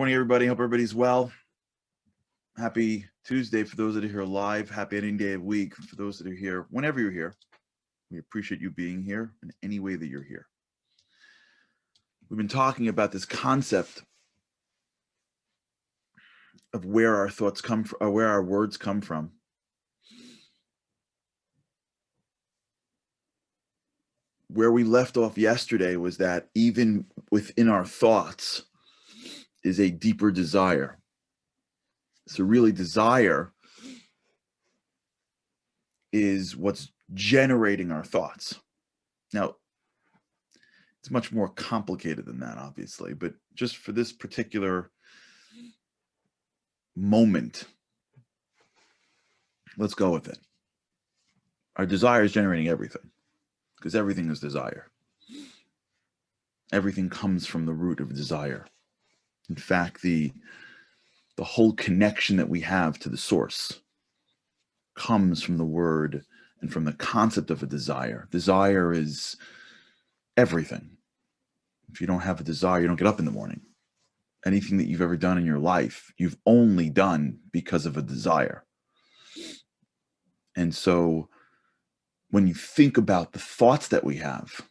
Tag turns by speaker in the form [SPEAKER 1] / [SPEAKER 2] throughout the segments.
[SPEAKER 1] Morning, everybody. Hope everybody's well. Happy Tuesday for those that are here live. Happy ending day of week for those that are here. Whenever you're here, we appreciate you being here in any way that you're here. We've been talking about this concept of where our thoughts come from, or where our words come from. Where we left off yesterday was that even within our thoughts is a deeper desire. So really, desire is what's generating our thoughts. Now, it's much more complicated than that, obviously, but just for this particular moment, let's go with it. Our desire is generating everything, because everything is desire. Everything comes from the root of desire. In fact, the whole connection that we have to the source comes from the word and from the concept of a desire. Desire is everything. If you don't have a desire, you don't get up in the morning. Anything that you've ever done in your life, you've only done because of a desire. And so when you think about the thoughts that we have,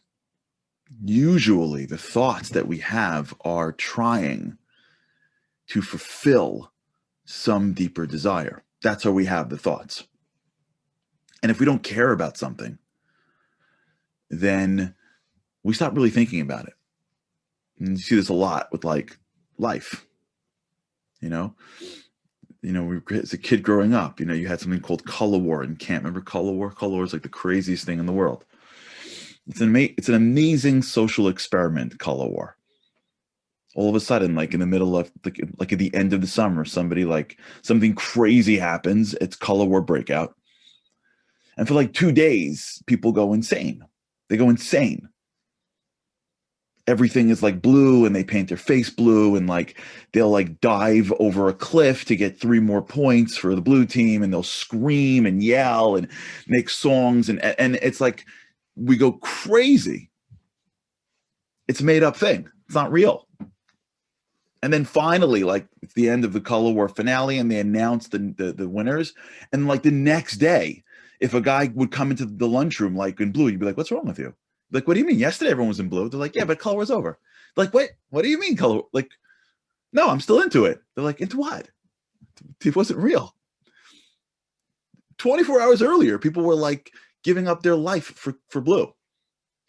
[SPEAKER 1] usually the thoughts that we have are trying to fulfill some deeper desire. That's how we have the thoughts. And if we don't care about something, then we stop really thinking about it. And you see this a lot with like life. As a kid growing up, you had something called color war in camp. Remember color war? Color war is like the craziest thing in the world. It's an amazing social experiment, color war. All of a sudden, like in the middle of like at the end of the summer, something crazy happens. It's color war breakout. And for like 2 days, people go insane. They go insane. Everything is like blue, and they paint their face blue, and like they'll like dive over a cliff to get 3 more points for the blue team, and they'll scream and yell and make songs, and it's like we go crazy. It's a made up thing. It's not real. And then finally, like it's the end of the color war finale, and they announce the winners. And like the next day, if a guy would come into the lunchroom like in blue, you'd be like, "What's wrong with you?" Like, "What do you mean? Yesterday everyone was in blue." They're like, "Yeah, but color was over." Like, "What? What do you mean color?" Like, "No, I'm still into it." They're like, "Into what?" It wasn't real. 24 hours earlier, people were like giving up their life for blue.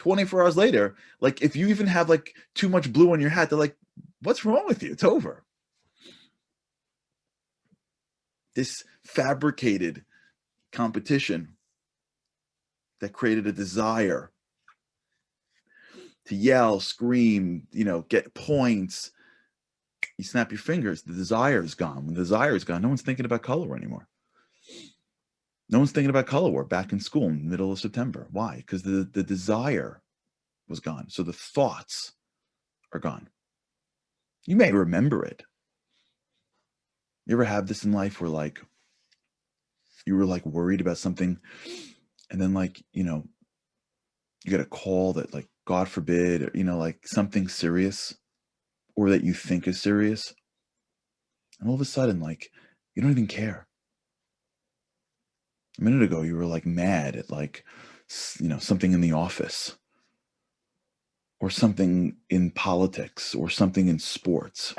[SPEAKER 1] 24 hours later, like if you even have like too much blue on your hat, they're like, "What's wrong with you? It's over." This fabricated competition that created a desire to yell, scream, get points. You snap your fingers, the desire is gone. When the desire is gone, no one's thinking about color war anymore. No one's thinking about color war back in school in the middle of September. Why? Because the desire was gone. So the thoughts are gone. You may remember it. You ever have this in life where like you were like worried about something, and then like, you get a call that like, God forbid, like something serious or that you think is serious. And all of a sudden, like, you don't even care. A minute ago, you were like mad at like, something in the office or something in politics or something in sports.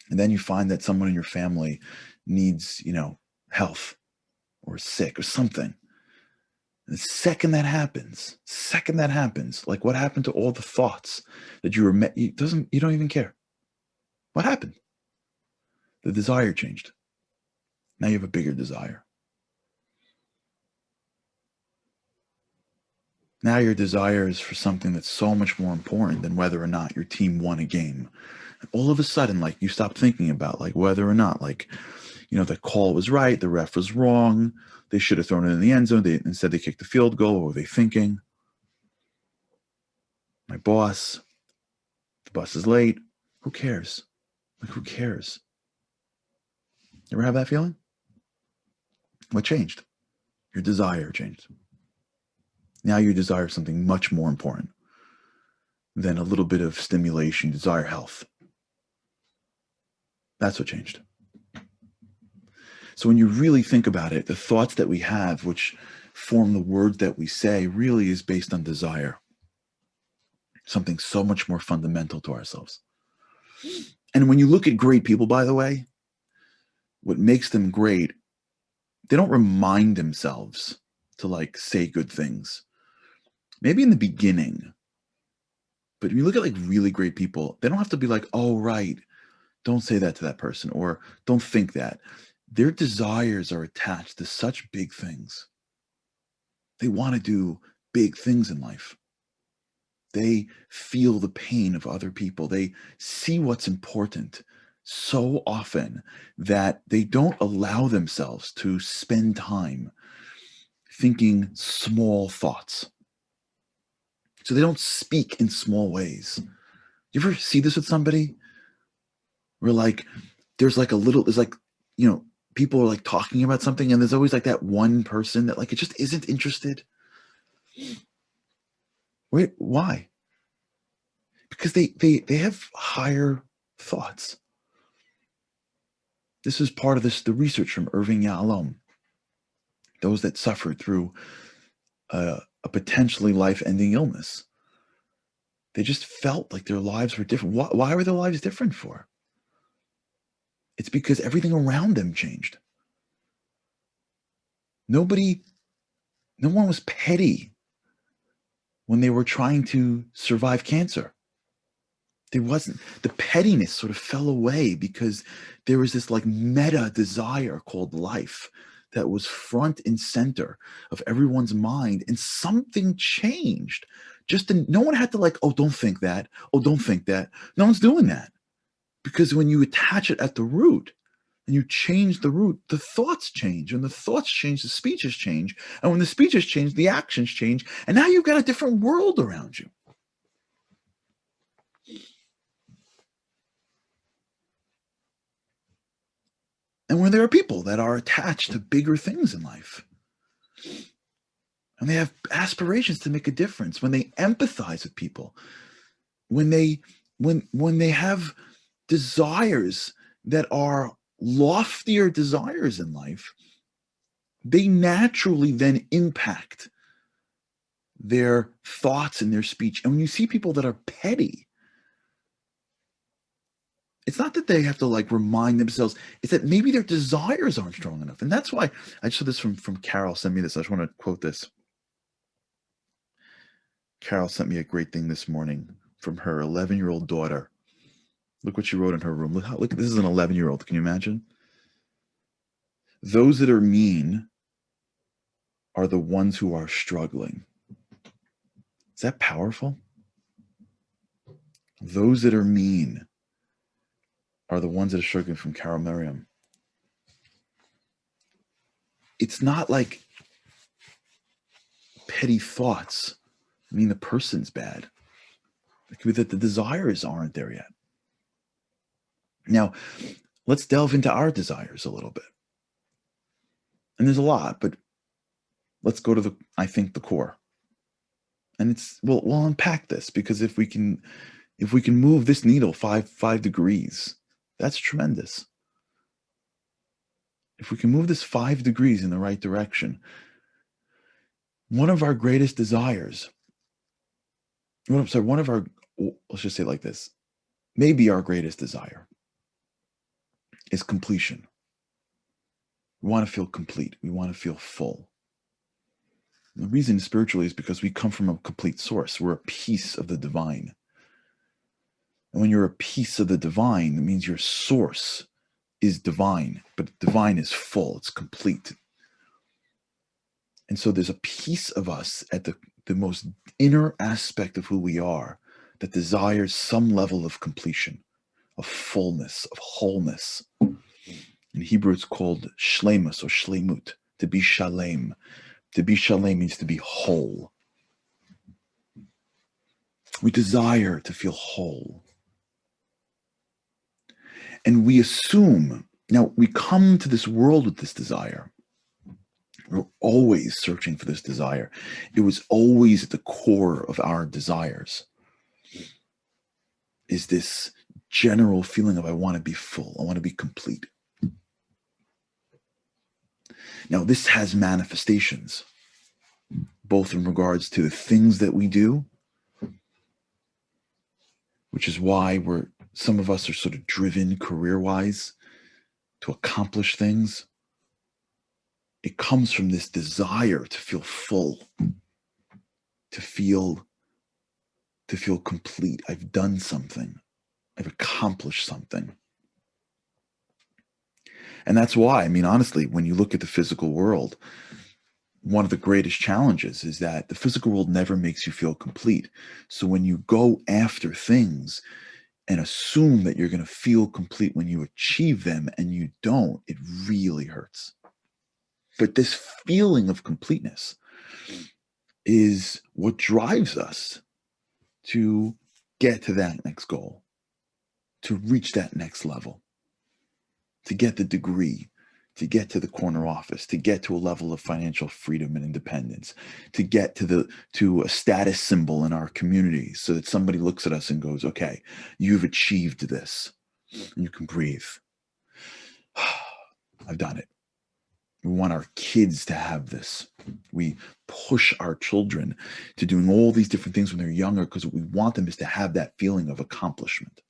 [SPEAKER 1] And then you find that someone in your family needs, health or sick or something. And the second that happens, like what happened to all the thoughts that you were you don't even care. What happened? The desire changed. Now you have a bigger desire. Now your desire is for something that's so much more important than whether or not your team won a game. And all of a sudden, like you stop thinking about like whether or not like, the call was right, the ref was wrong, they should have thrown it in the end zone, instead they kicked the field goal. What were they thinking? My boss, the bus is late. Who cares? Like, who cares? You ever have that feeling? What changed? Your desire changed. Now you desire something much more important than a little bit of stimulation. You desire health. That's what changed. So when you really think about it, the thoughts that we have, which form the words that we say, really is based on desire. Something so much more fundamental to ourselves. And when you look at great people, by the way, what makes them great, they don't remind themselves to like say good things. Maybe in the beginning, but when you look at like really great people, they don't have to be like, oh, right, don't say that to that person, or don't think that. Their desires are attached to such big things. They want to do big things in life. They feel the pain of other people. They see what's important so often that they don't allow themselves to spend time thinking small thoughts. So they don't speak in small ways. You ever see this with somebody? Where like there's like a little, there's like, you know, people are like talking about something and there's always like that one person that like it just isn't interested. Wait, why? Because they have higher thoughts. This is part of the research from Irving Yalom. Those that suffered through a potentially life-ending illness. They just felt like their lives were different. Why were their lives different for? It's because everything around them changed. No one was petty when they were trying to survive cancer. There wasn't, the pettiness sort of fell away because there was this like meta desire called life that was front and center of everyone's mind, and something changed. No one had to like, oh, don't think that. Oh, don't think that. No one's doing that, because when you attach it at the root and you change the root, the thoughts change, and the thoughts change, the speeches change, and when the speeches change, the actions change, and now you've got a different world around you. And when there are people that are attached to bigger things in life, and they have aspirations to make a difference, when they empathize with people, when they have desires that are loftier desires in life, they naturally then impact their thoughts and their speech. And when you see people that are petty, it's not that they have to like remind themselves, it's that maybe their desires aren't strong enough. And that's why I just saw this from Carol sent me this. I just want to quote this. Carol sent me a great thing this morning from her 11-year-old daughter. Look what she wrote in her room. Look, this is an 11-year-old. Can you imagine? Those that are mean are the ones who are struggling. Is that powerful? Those that are mean are the ones that are struggling, from Carol Merriam. It's not like petty thoughts mean the person's bad. It could be that the desires aren't there yet. Now, let's delve into our desires a little bit. And there's a lot, but let's go to I think the core. And we'll unpack this, because if we can move this needle five degrees, that's tremendous. If we can move this 5 degrees in the right direction, one of our greatest desires, let's just say it like this, maybe our greatest desire is completion. We want to feel complete. We want to feel full. And the reason spiritually is because we come from a complete source. We're a piece of the divine. And when you're a piece of the divine, it means your source is divine, but divine is full, it's complete. And so there's a piece of us at the most inner aspect of who we are that desires some level of completion, of fullness, of wholeness. In Hebrew, it's called Shlaimus or Shleimut, to be shalem. To be shalem means to be whole. We desire to feel whole. And we assume, now we come to this world with this desire. We're always searching for this desire. It was always at the core of our desires, is this general feeling of I want to be full, I want to be complete. Now, this has manifestations, both in regards to the things that we do, which is why some of us are sort of driven career-wise to accomplish things. It comes from this desire to feel full, to feel complete. I've done something. I've accomplished something. And that's why, I mean, honestly, when you look at the physical world, one of the greatest challenges is that the physical world never makes you feel complete. So when you go after things and assume that you're going to feel complete when you achieve them and you don't, it really hurts. But this feeling of completeness is what drives us to get to that next goal, to reach that next level, to get the degree, to get to the corner office, to get to a level of financial freedom and independence, to get to a status symbol in our community so that somebody looks at us and goes, okay, you've achieved this. And you can breathe. I've done it. We want our kids to have this. We push our children to doing all these different things when they're younger because what we want them is to have that feeling of accomplishment.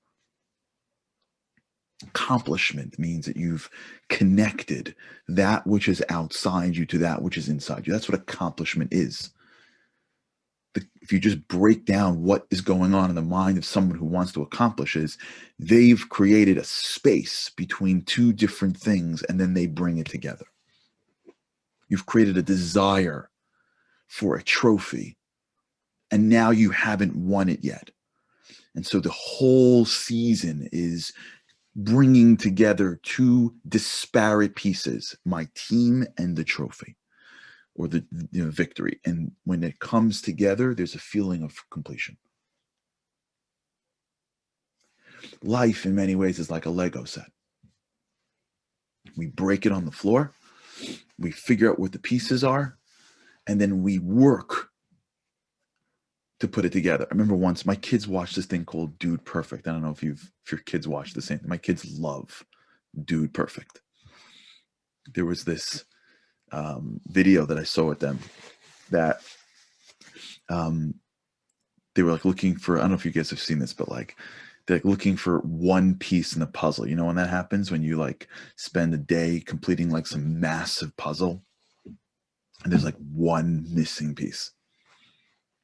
[SPEAKER 1] Accomplishment means that you've connected that which is outside you to that which is inside you. That's what accomplishment is. If you just break down what is going on in the mind of someone who wants to accomplish is they've created a space between two different things and then they bring it together. You've created a desire for a trophy and now you haven't won it yet. And so the whole season is bringing together two disparate pieces, my team and the trophy or the victory. And when it comes together, there's a feeling of completion. Life in many ways is like a Lego set. We break it on the floor, we figure out what the pieces are, and then we work to put it together. I remember once my kids watched this thing called Dude Perfect. I don't know if your kids watch the same thing. My kids love Dude Perfect. There was this video that I saw with them that they were like looking for, I don't know if you guys have seen this, but like they're like looking for one piece in the puzzle. You know when that happens, when you like spend a day completing like some massive puzzle and there's like one missing piece.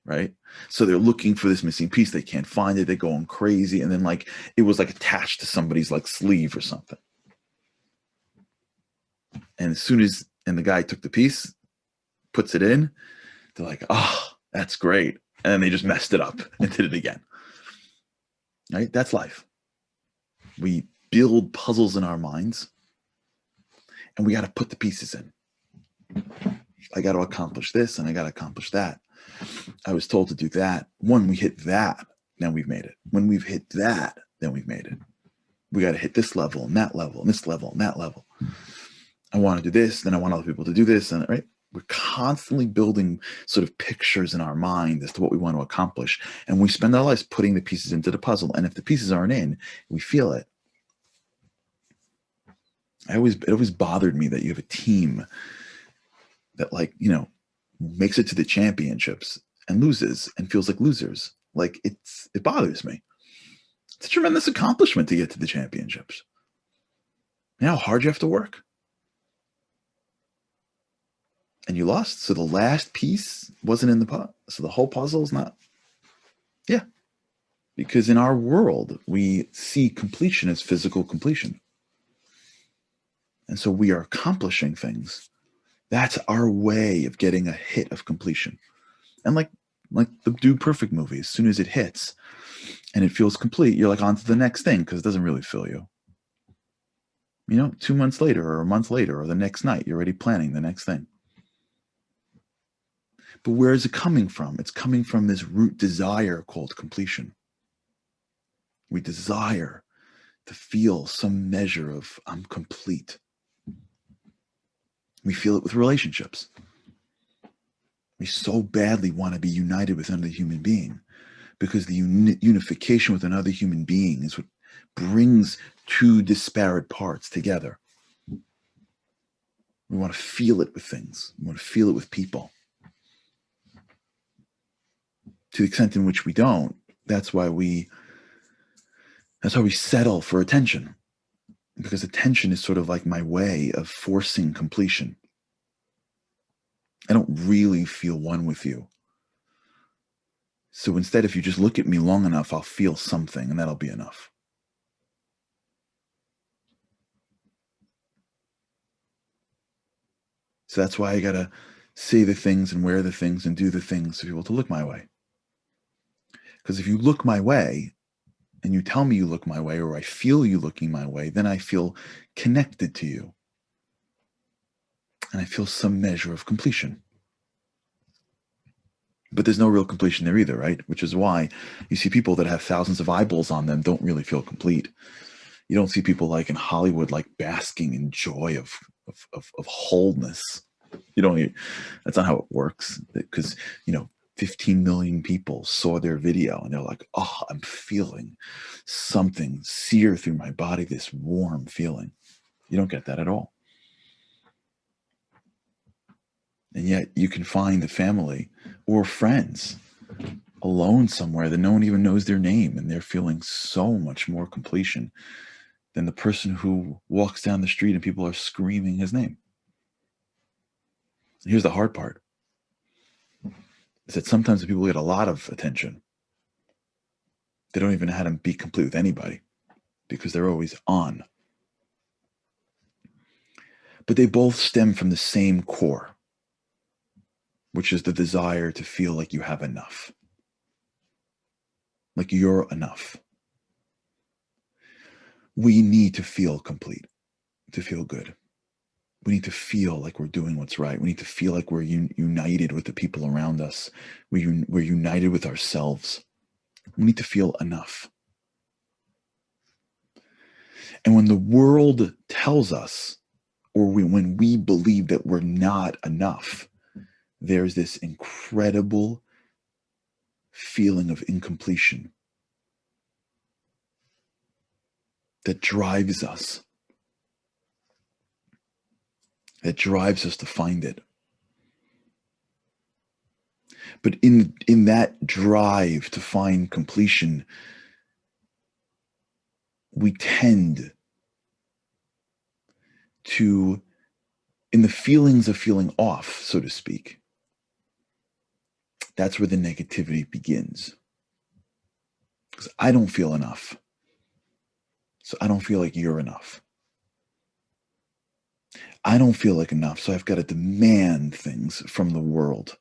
[SPEAKER 1] Right? So they're looking for this missing piece. They can't find it. They're going crazy. And then like, it was like attached to somebody's like sleeve or something. And and the guy took the piece, puts it in, they're like, oh, that's great. And then they just messed it up and did it again. Right? That's life. We build puzzles in our minds and we got to put the pieces in. I got to accomplish this and I got to accomplish that. I was told to do that. When we hit that, then we've made it. When we've hit that, then we've made it. We got to hit this level and that level and this level and that level. I want to do this, then I want other people to do this, and right? We're constantly building sort of pictures in our mind as to what we want to accomplish, and we spend our lives putting the pieces into the puzzle. And if the pieces aren't in, we feel it. It always bothered me that you have a team that makes it to the championships and loses and feels like losers. Like it bothers me. It's a tremendous accomplishment to get to the championships. You know how hard you have to work? And you lost. So the last piece wasn't in the puzzle. So the whole puzzle is not. Yeah. Because in our world, we see completion as physical completion. And so we are accomplishing things. That's our way of getting a hit of completion. And like the Dude Perfect movie, as soon as it hits and it feels complete, you're like on to the next thing because it doesn't really fill you. 2 months later or a month later or the next night, you're already planning the next thing. But where is it coming from? It's coming from this root desire called completion. We desire to feel some measure of I'm complete. We feel it with relationships. We so badly want to be united with another human being, because the unification with another human being is what brings two disparate parts together. We want to feel it with things. We want to feel it with people. To the extent in which we don't, that's why we settle for attention. Because attention is sort of like my way of forcing completion. I don't really feel one with you. So instead, if you just look at me long enough, I'll feel something, and that'll be enough. So that's why I gotta say the things and wear the things and do the things for people to look my way. Because if you look my way, and you tell me you look my way, or I feel you looking my way, then I feel connected to you. And I feel some measure of completion. But there's no real completion there either, right? Which is why you see people that have thousands of eyeballs on them don't really feel complete. You don't see people like in Hollywood, like basking in joy of wholeness. That's not how it works. Because, 15 million people saw their video and they're like, oh, I'm feeling something sear through my body, this warm feeling. You don't get that at all. And yet you can find the family or friends alone somewhere that no one even knows their name, and they're feeling so much more completion than the person who walks down the street and people are screaming his name. And here's the hard part, is that sometimes people get a lot of attention. They don't even know how to be complete with anybody because they're always on. But they both stem from the same core, which is the desire to feel like you have enough. Like you're enough. We need to feel complete, to feel good. We need to feel like we're doing what's right. We need to feel like we're united with the people around us. We're united with ourselves. We need to feel enough. And when the world tells us, or when we believe that we're not enough, there's this incredible feeling of incompletion that drives us. That drives us to find it. But in that drive to find completion, we tend to, in the feelings of feeling off, so to speak, that's where the negativity begins. Because I don't feel enough. So I don't feel like you're enough. I don't feel like enough, so I've got to demand things from the world.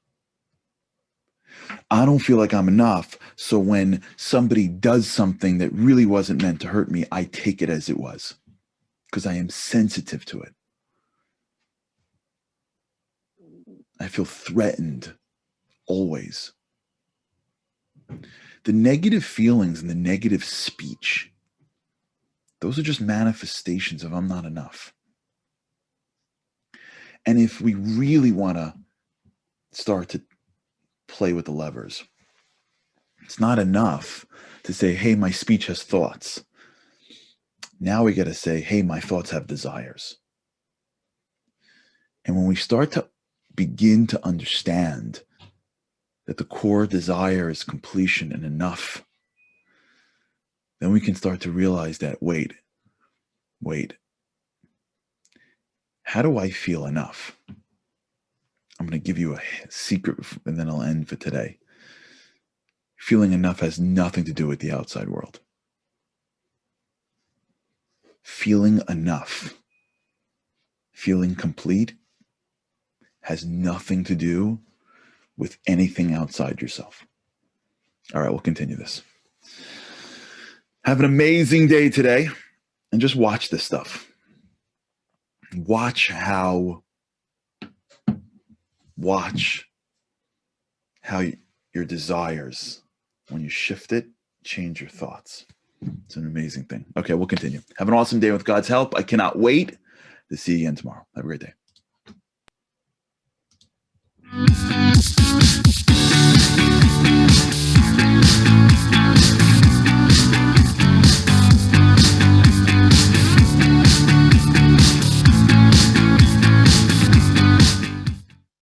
[SPEAKER 1] I don't feel like I'm enough, so when somebody does something that really wasn't meant to hurt me, I take it as it was, because I am sensitive to it. I feel threatened, always. The negative feelings and the negative speech, those are just manifestations of I'm not enough. And if we really want to start to play with the levers, it's not enough to say, hey, my speech has thoughts. Now we got to say, hey, my thoughts have desires. And when we start to begin to understand that the core desire is completion and enough, then we can start to realize that, wait, how do I feel enough? I'm going to give you a secret and then I'll end for today. Feeling enough has nothing to do with the outside world. Feeling enough, feeling complete, has nothing to do with anything outside yourself. All right, we'll continue this. Have an amazing day today, and just watch this stuff. Watch how your desires, when you shift it, change your thoughts. It's an amazing thing. Okay, we'll continue. Have an awesome day with God's help. I cannot wait to see you again tomorrow. Have a great day.